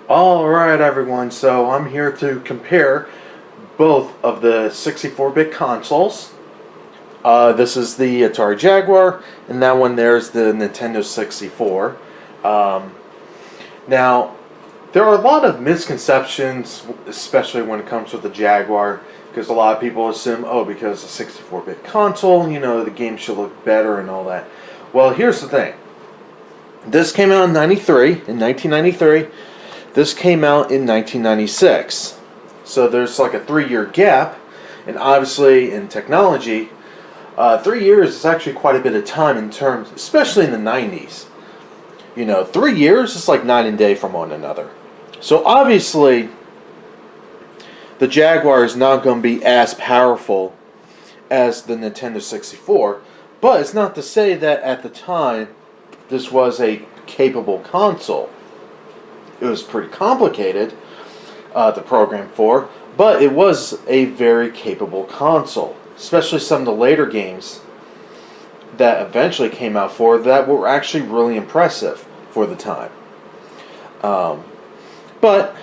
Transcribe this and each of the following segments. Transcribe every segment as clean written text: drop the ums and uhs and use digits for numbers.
Alright everyone, so I'm here to compare both of the 64-bit consoles. This is the Atari Jaguar, and that one there's the Nintendo 64. Now, there are a lot of misconceptions, especially when it comes with the Jaguar, because a lot of people assume, oh, because it's a 64-bit console, you know, the game should look better and all that. Well, here's the thing. This came out in 1993. This came out in 1996. So there's like a 3-year gap, and obviously in technology, 3 years is actually quite a bit of time in terms, especially in the 90s. You know, 3 years is like night and day from one another. So obviously, the Jaguar is not going to be as powerful as the Nintendo 64, but it's not to say that at the time this was a capable console. It was pretty complicated to program for, but it was a very capable console. Especially some of the later games that eventually came out for that were actually really impressive for the time. But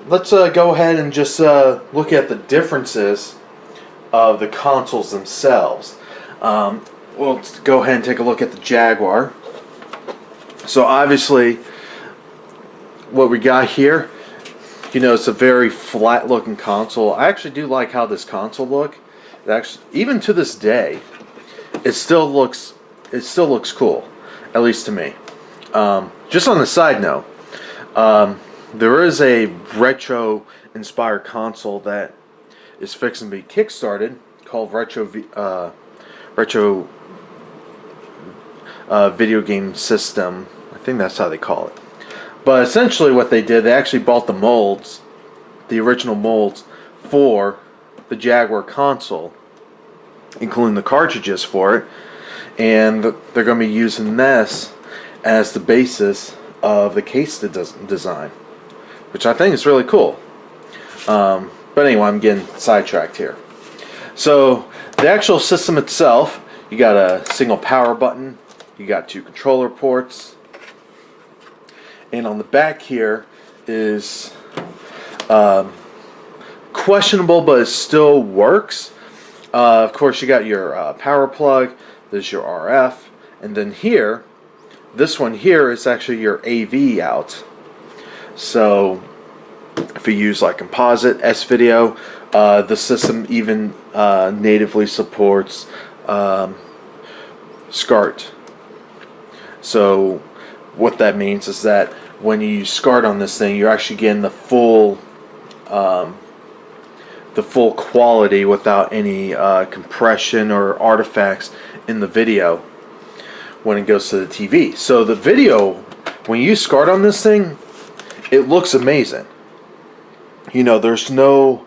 let's go ahead and just look at the differences of the consoles themselves. We'll go ahead and take a look at the Jaguar. So obviously, what we got here, you know, it's a very flat looking console. I actually do like how this console looks. It actually, even to this day, it still looks cool, at least to me. Just on the side note, there is a retro inspired console that is fixing to be kickstarted called Retro Video Game System. I think that's how they call it. But essentially what they did, they actually bought the molds, the original molds, for the Jaguar console, including the cartridges for it, and they're going to be using this as the basis of the case design, which I think is really cool. But anyway, I'm getting sidetracked here. So the actual system itself, you got a single power button, you got 2 controller ports, and on the back here is questionable, but it still works. Of course, you got your power plug. There's your RF, and then here, this one here is actually your AV out. So if you use like composite, S-video, the system even natively supports SCART. So what that means is that when you use SCART on this thing, you're actually getting the full quality without any compression or artifacts in the video when it goes to the TV. So the video, when you use SCART on this thing, it looks amazing. You know, there's no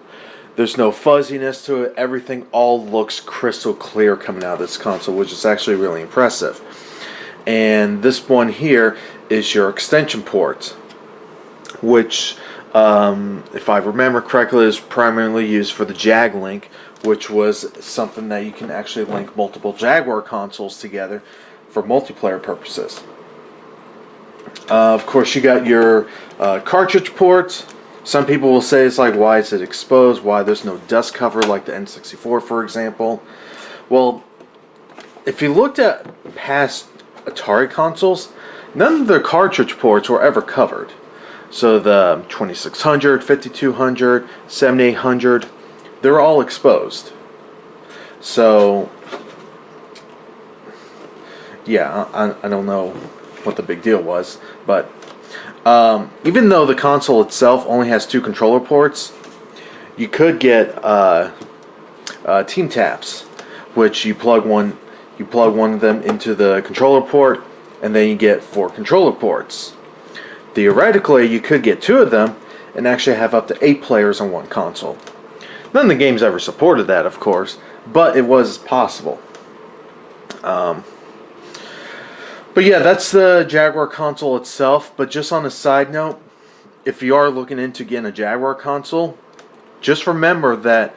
fuzziness to it. Everything all looks crystal clear coming out of this console, which is actually really impressive. And this one here is your extension port, which, if I remember correctly, is primarily used for the JagLink, which was something that you can actually link multiple Jaguar consoles together for multiplayer purposes. Of course, you got your cartridge ports. Some people will say it's like, why is it exposed? Why there's no dust cover like the N64, for example? Well, if you looked at past Atari consoles, none of their cartridge ports were ever covered. So the 2600, 5200, 7800, they're all exposed. So yeah, I don't know what the big deal was, but even though the console itself only has 2 controller ports, you could get team taps, which you plug one of them into the controller port, and then you get 4 controller ports. Theoretically, you could get 2 of them and actually have up to 8 players on one console. None of the games ever supported that, of course, but it was possible. But yeah, that's the Jaguar console itself. But just on a side note, if you are looking into getting a Jaguar console, just remember that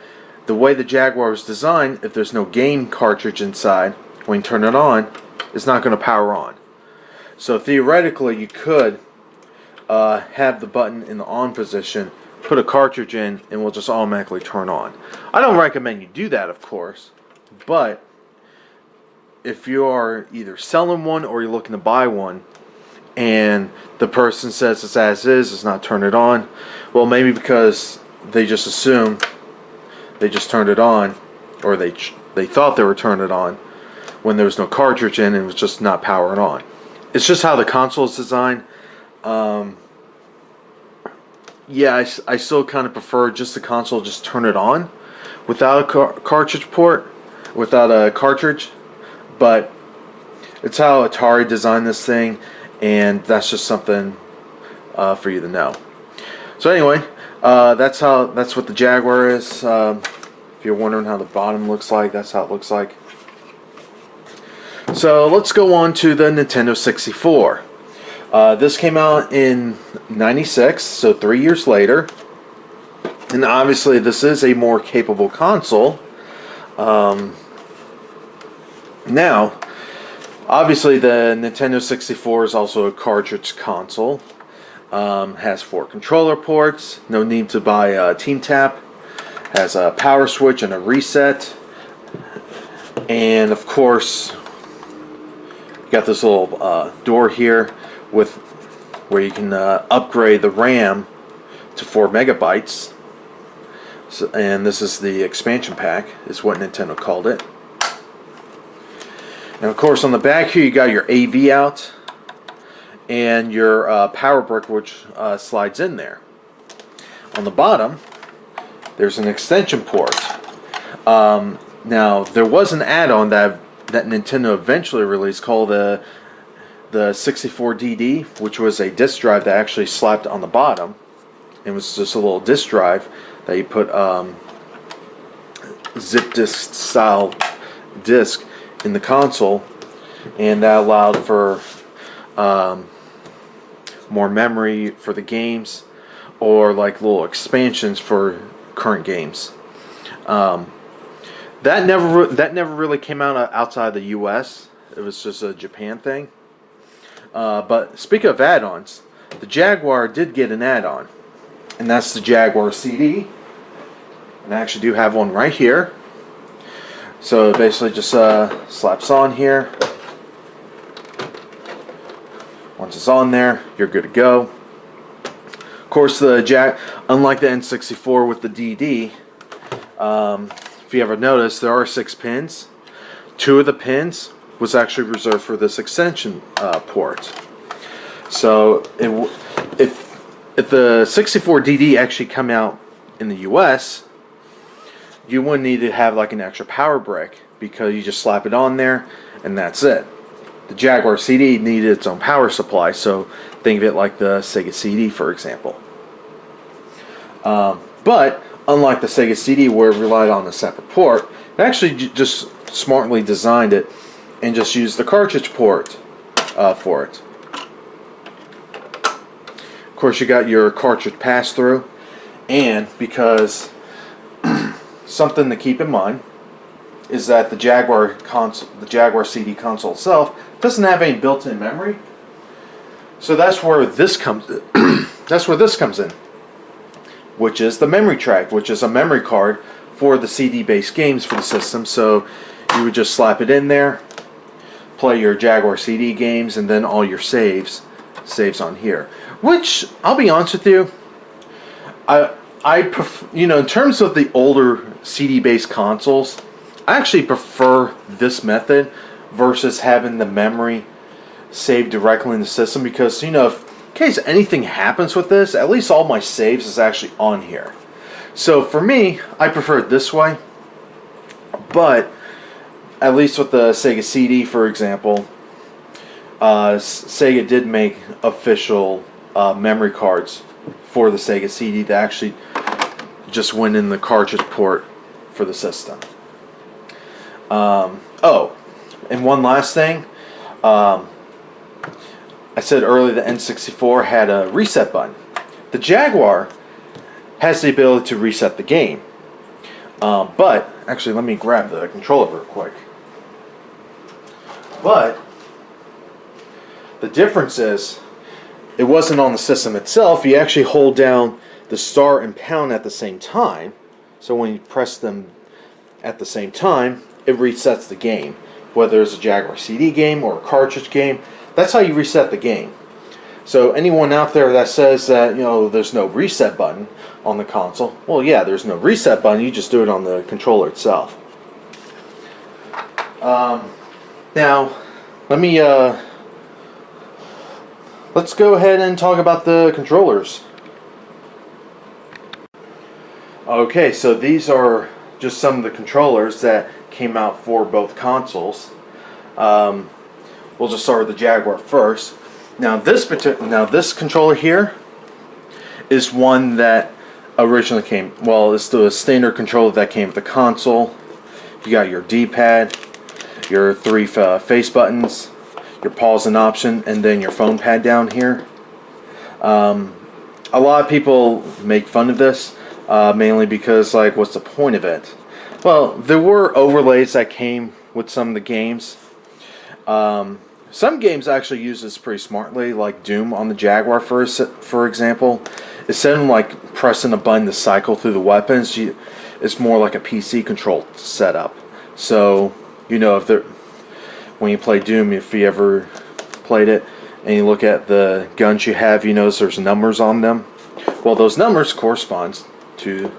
the way the Jaguar is designed, if there's no game cartridge inside, when you turn it on, it's not going to power on. So theoretically, you could have the button in the on position, put a cartridge in, and will just automatically turn on. I don't recommend you do that, of course, but if you are either selling one or you're looking to buy one, and the person says it's as is, it's not turn it on, well, maybe because they just assume they just turned it on, or they thought they were turning it on when there was no cartridge in and it was just not powering on. It's just how the console is designed. Yeah, I still kind of prefer just the console just turn it on without a cartridge port, without a cartridge, but it's how Atari designed this thing, and that's just something for you to know. So anyway, that's what the Jaguar is. If you're wondering how the bottom looks like, that's how it looks like. So let's go on to the Nintendo 64. This came out in '96, so 3 years later. And obviously this is a more capable console. Now, obviously the Nintendo 64 is also a cartridge console. Has 4 controller ports, no need to buy a Team Tap. Has a power switch and a reset. And of course, you got this little door here with where you can upgrade the RAM to 4 megabytes. So, and this is the expansion pack, is what Nintendo called it. And of course, on the back here, you got your AV out and your power brick, which slides in there. On the bottom, there's an extension port. Now, there was an add-on that Nintendo eventually released called the 64DD, which was a disk drive that actually slapped on the bottom. It was just a little disk drive that you put zip disk style disc in the console, and that allowed for more memory for the games, or like little expansions for current games. That never really came out outside the U.S. It was just a Japan thing. But speaking of add-ons, the Jaguar did get an add-on, and that's the Jaguar Cd. And I actually do have one right here. So it basically just slaps on here. Once it's on there, you're good to go. Of course, unlike the N64 with the DD, if you ever notice, there are 6 pins. 2 of the pins was actually reserved for this extension port. So if the 64 DD actually come out in the US, you wouldn't need to have like an extra power brick, because you just slap it on there and that's it. The Jaguar CD needed its own power supply, so think of it like the Sega CD, for example. But unlike the Sega CD, where it relied on a separate port, it actually just smartly designed it and just used the cartridge port for it. Of course, you got your cartridge pass-through, and because something to keep in mind is that the Jaguar CD console itself doesn't have any built-in memory, so that's where this comes in. That's where this comes in, which is the memory track, which is a memory card for the CD-based games for the system. So you would just slap it in there, play your Jaguar CD games, and then all your saves on here. Which, I'll be honest with you, I prefer, in terms of the older CD-based consoles, I actually prefer this method versus having the memory saved directly in the system, because, in case anything happens with this, at least all my saves is actually on here. So for me, I prefer it this way. But at least with the Sega CD, for example, Sega did make official memory cards for the Sega CD that actually just went in the cartridge port for the system. Oh, and one last thing. I said earlier the N64 had a reset button. The Jaguar has the ability to reset the game. But, actually, let me grab the controller real quick. But the difference is, it wasn't on the system itself. You actually hold down the start and pound at the same time. So when you press them at the same time, it resets the game. Whether it's a Jaguar CD game or a cartridge game, that's how you reset the game. So anyone out there that says that, you know, there's no reset button on the console, well, yeah, there's no reset button. You just do it on the controller itself. Now, let's go ahead and talk about the controllers. Okay, so these are just some of the controllers that came out for both consoles. We'll just start with the Jaguar first. Now this controller here is one that originally came, well, it's the standard controller that came with the console. You got your D-pad, your 3 face buttons, your pause and option, and then your phone pad down here. A lot of people make fun of this, mainly because, like, what's the point of it? Well, there were overlays that came with some of the games. Some games actually use this pretty smartly, like Doom on the Jaguar, for example. Instead of like pressing a button to cycle through the weapons, it's more like a PC control setup. So, you know, when you play Doom, if you ever played it, and you look at the guns you have, you notice there's numbers on them. Well, those numbers correspond to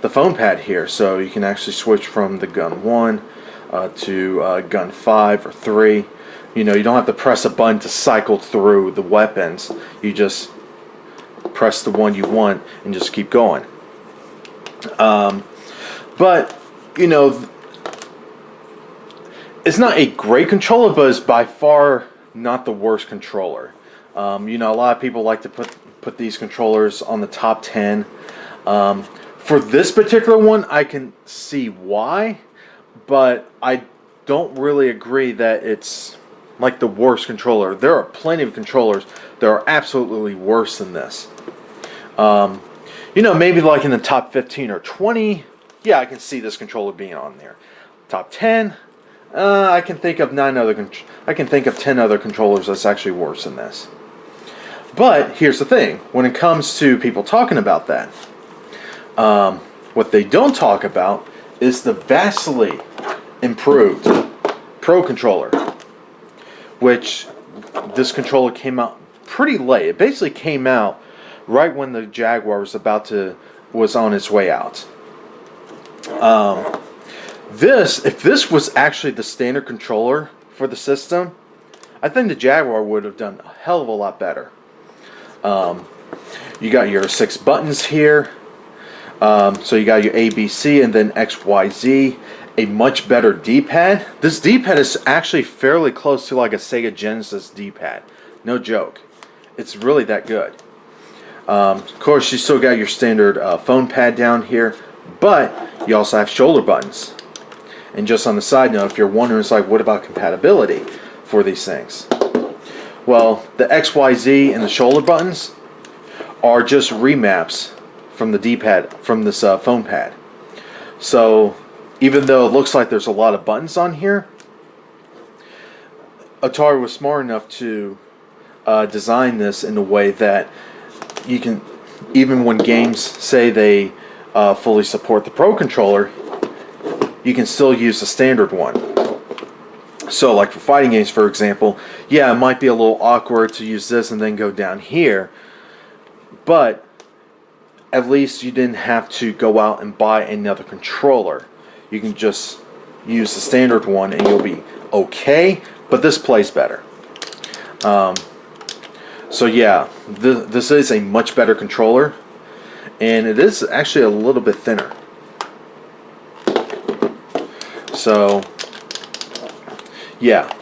the phone pad here, so you can actually switch from the gun 1 to gun 5 or 3. You know, you don't have to press a button to cycle through the weapons. You just press the one you want and just keep going. But, you know, it's not a great controller, but it's by far not the worst controller. You know, a lot of people like to put these controllers on the top 10. For this particular one, I can see why, but I don't really agree that it's like the worst controller. There are plenty of controllers that are absolutely worse than this. You know, maybe like in the top 15 or 20, yeah, I can see this controller being on there. Top 10, I can think of 10 other controllers that's actually worse than this. But here's the thing: when it comes to people talking about that, what they don't talk about is the vastly improved Pro controller, which this controller came out pretty late. It basically came out right when the Jaguar was on its way out. If this was actually the standard controller for the system, I think the Jaguar would have done a hell of a lot better. You got your 6 buttons here. So you got your A, B, C, and then X, Y, Z. A much better D-pad. This D-pad is actually fairly close to like a Sega Genesis D-pad. No joke. It's really that good. Of course, you still got your standard phone pad down here, but you also have shoulder buttons. And just on the side note, if you're wondering, it's like, what about compatibility for these things? Well, the X, Y, Z and the shoulder buttons are just remaps from the D-pad, from this phone pad. So even though it looks like there's a lot of buttons on here, Atari was smart enough to design this in a way that you can, even when games say they fully support the Pro controller, you can still use the standard one. So like for fighting games, for example, yeah, it might be a little awkward to use this and then go down here, but at least you didn't have to go out and buy another controller. You can just use the standard one and you'll be okay, but this plays better. So yeah, this is a much better controller, and it is actually a little bit thinner. So yeah,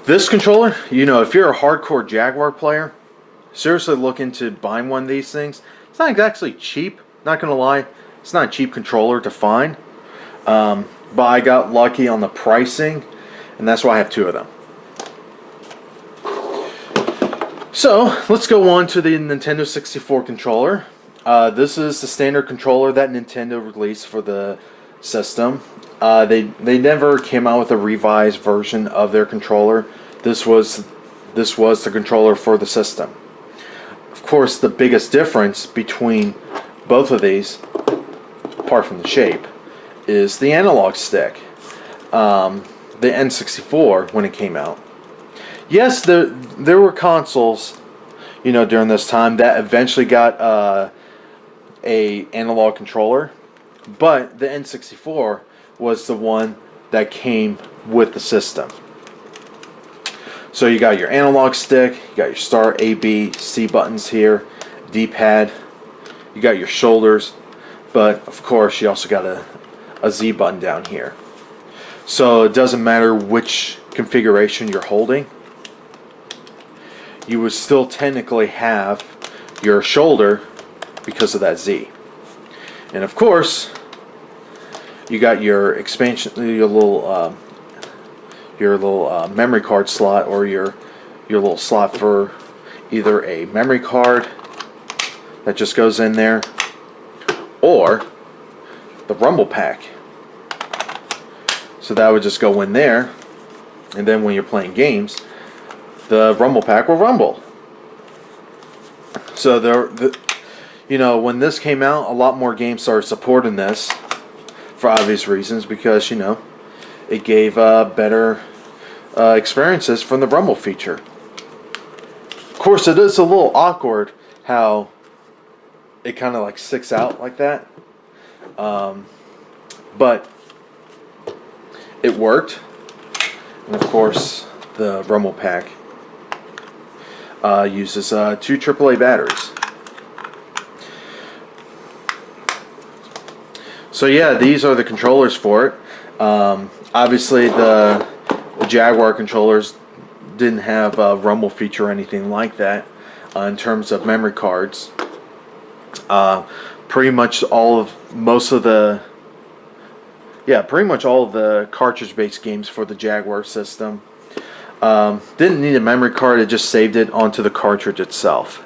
this controller, you know, if you're a hardcore Jaguar player, seriously look into buying one of these things. It's not exactly cheap, not gonna lie. It's not a cheap controller to find, but I got lucky on the pricing, and that's why I have 2 of them. So let's go on to the Nintendo 64 controller. This is the standard controller that Nintendo released for the system. They never came out with a revised version of their controller. This was the controller for the system. course, the biggest difference between both of these, apart from the shape, is the analog stick. The N64, when it came out. Yes, there were consoles, during this time that eventually got a analog controller, but the N64 was the one that came with the system. So you got your analog stick, you got your start, A, B, C buttons here, D-pad, you got your shoulders, but of course you also got a Z button down here. So it doesn't matter which configuration you're holding, you would still technically have your shoulder because of that Z. And of course, you got your expansion, your little memory card slot, or your little slot for either a memory card that just goes in there, or the rumble pack. So that would just go in there, and then when you're playing games, the rumble pack will rumble. So when this came out, a lot more games started supporting this for obvious reasons, because it gave better experiences from the rumble feature. Of course, it is a little awkward how it kind of like sticks out like that, but it worked. And of course, the rumble pack uses 2 AAA batteries. So yeah, these are the controllers for it. Obviously, the Jaguar controllers didn't have a rumble feature or anything like that in terms of memory cards. Pretty much all of the cartridge-based games for the Jaguar system didn't need a memory card. It just saved it onto the cartridge itself.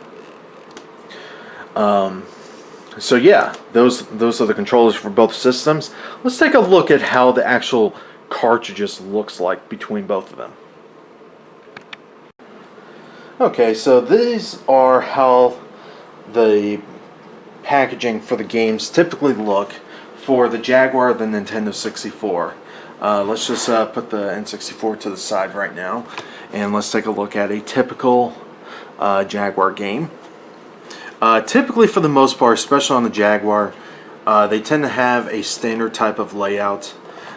So yeah, those are the controllers for both systems. Let's take a look at how the actual cartridges looks like between both of them. Okay, so these are how the packaging for the games typically look for the Jaguar, the Nintendo 64. Let's just put the N64 to the side right now, and let's take a look at a typical Jaguar game. Typically, for the most part, especially on the Jaguar, they tend to have a standard type of layout.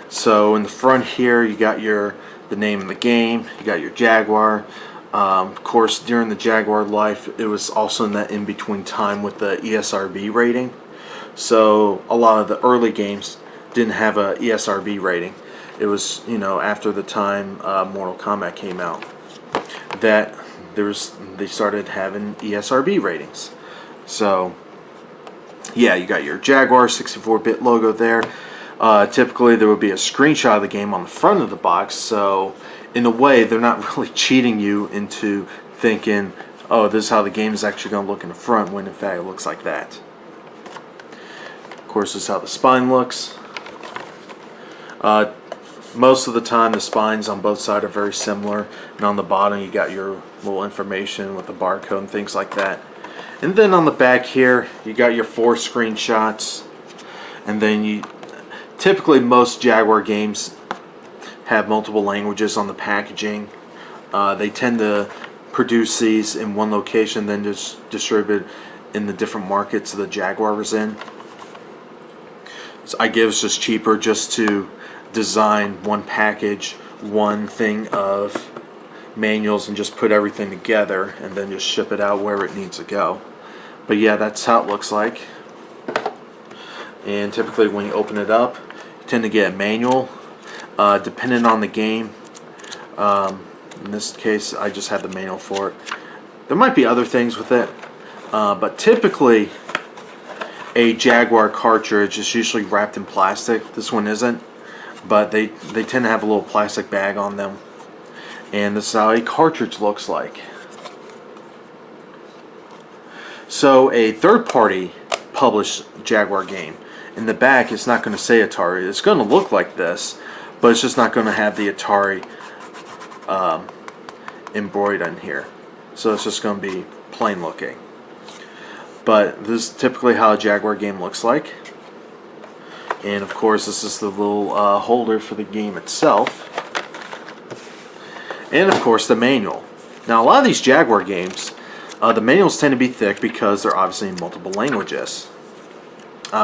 So in the front here, you got the name of the game, you got your Jaguar. Of course, during the Jaguar life, it was also in that in-between time with the ESRB rating. So a lot of the early games didn't have a ESRB rating. It was, after the time Mortal Kombat came out, that they started having ESRB ratings. So yeah, you got your Jaguar 64-bit logo there. Typically there would be a screenshot of the game on the front of the box, so in a way they're not really cheating you into thinking, oh, this is how the game is actually going to look in the front, when in fact it looks like that. Of course, this is how the spine looks. Most of the time the spines on both sides are very similar, and on the bottom you got your little information with the barcode and things like that. And then on the back here you got your 4 screenshots, and then typically most Jaguar games have multiple languages on the packaging. They tend to produce these in one location, then just distribute in the different markets the Jaguar was in. So I guess it's just cheaper just to design one package, one thing of manuals, and just put everything together and then just ship it out wherever it needs to go. But yeah, that's how it looks like. And typically when you open it up, you tend to get a manual. Depending on the game, in this case I just have the manual for it. There might be other things with it, but typically a Jaguar cartridge is usually wrapped in plastic. This one isn't, but they tend to have a little plastic bag on them. And this is how a cartridge looks like. So a third-party published Jaguar game, in the back it's not going to say Atari. It's going to look like this, but it's just not going to have the Atari embroidered on here. So it's just going to be plain looking. But this is typically how a Jaguar game looks like. And of course, this is the little holder for the game itself. And of course, the manual. Now, a lot of these Jaguar games, the manuals tend to be thick because they're obviously in multiple languages.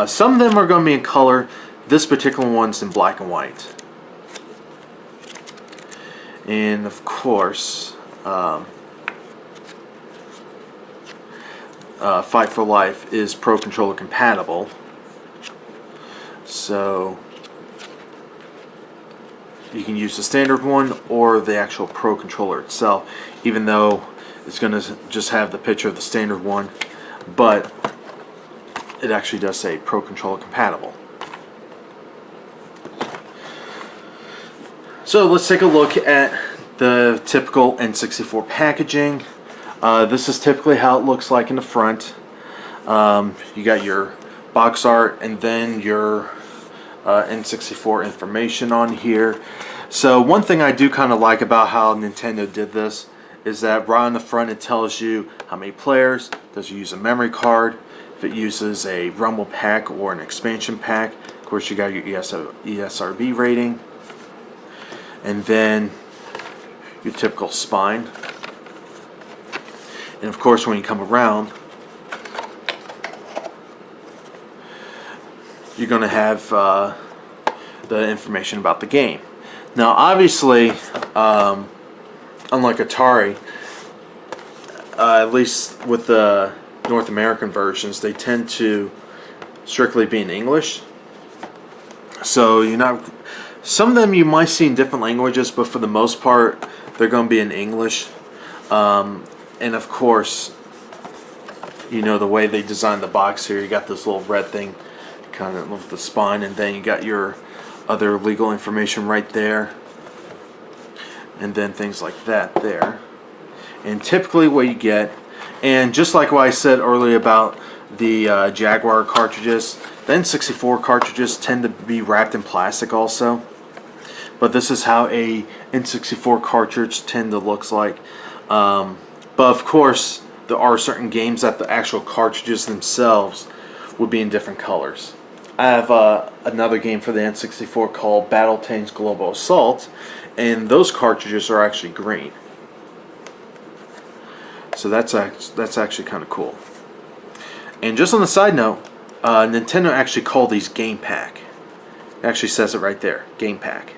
Some of them are going to be in color. This particular one's in black and white. And of course, Fight for Life is Pro Controller compatible. So you can use the standard one or the actual Pro Controller itself, even though it's going to just have the picture of the standard one, but it actually does say Pro Controller compatible. So let's take a look at the typical N64 packaging. This is typically how it looks like in the front. You got your box art and then your N64 information on here. So one thing I do kind of like about how Nintendo did this is that right on the front it tells you how many players, does it use a memory card, if it uses a Rumble pack or an expansion pack. Of course, you got your ESRB rating, and then your typical spine. And of course, when you come around, you're going to have the information about the game. Now, obviously, unlike Atari, at least with the North American versions, they tend to strictly be in English. So you're not. Some of them you might see in different languages, but for the most part, they're going to be in English. And of course, you know, the way they designed the box here, you got this little red thing kind of with the spine, and then you got your other legal information right there, and then things like that there. And typically what you get, and just like what I said earlier about the Jaguar cartridges, the N64 cartridges tend to be wrapped in plastic also. But this is how a N64 cartridge tend to look like. But of course, there are certain games that the actual cartridges themselves would be in different colors. I have another game for the N64 called Battletane's Global Assault, and those cartridges are actually green. So that's actually kind of cool. And just on the side note, Nintendo actually called these Game Pack. It actually says it right there, Game Pack.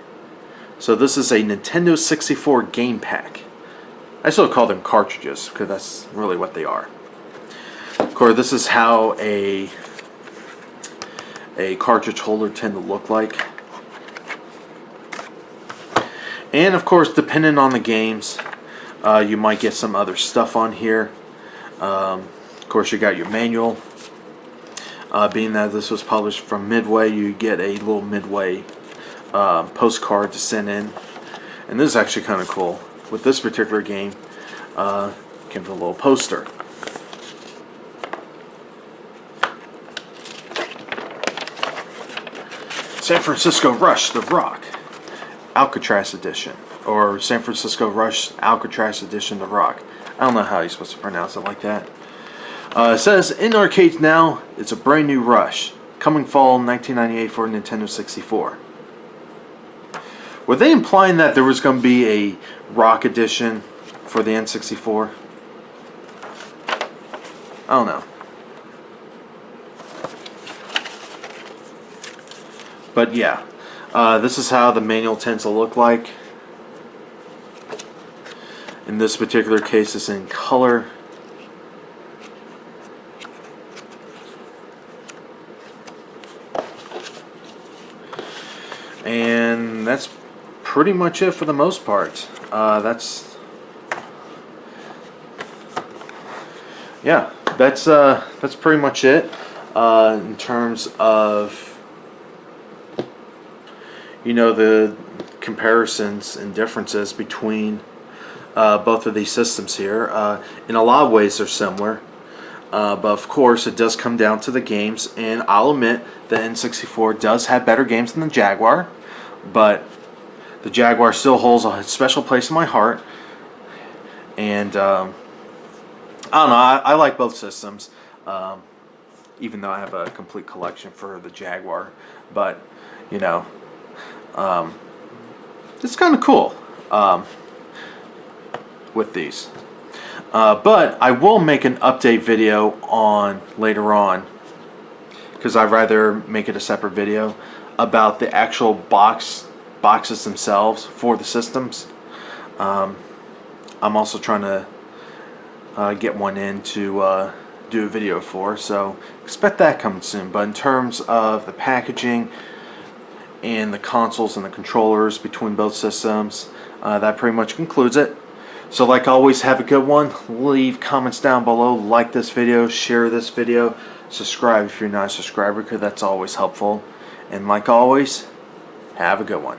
So this is a Nintendo 64 Game Pack. I still call them cartridges because that's really what they are. Of course, this is how a cartridge holder tend to look like. And of course, depending on the games, you might get some other stuff on here. Of course, you got your manual. Being that this was published from Midway, you get a little Midway postcard to send in. And this is actually kind of cool. With this particular game, came with a little poster. San Francisco Rush, The Rock, Alcatraz Edition. Or San Francisco Rush, Alcatraz Edition, The Rock. I don't know how you're supposed to pronounce it like that. It says, in arcades now, it's a brand new Rush. Coming fall 1998 for Nintendo 64. Were they implying that there was going to be a Rock Edition for the N64? I don't know. But yeah, this is how the manual tends to look like. In this particular case, it's in color. And that's pretty much it for the most part. That's pretty much it in terms of, you know, the comparisons and differences between both of these systems here. In a lot of ways they're similar, but of course it does come down to the games, and I'll admit the N64 does have better games than the Jaguar, but the Jaguar still holds a special place in my heart. And I don't know, I like both systems. even though I have a complete collection for the Jaguar. But, you know, it's kind of cool with these. But I will make an update video on later on, because I'd rather make it a separate video about the actual boxes themselves for the systems. I'm also trying to get one in to do a video for, so expect that coming soon. But in terms of the packaging and the consoles and the controllers between both systems, that pretty much concludes it. So like always, have a good one. Leave comments down below, like this video, share this video, subscribe if you're not a subscriber, because that's always helpful. And like always, have a good one.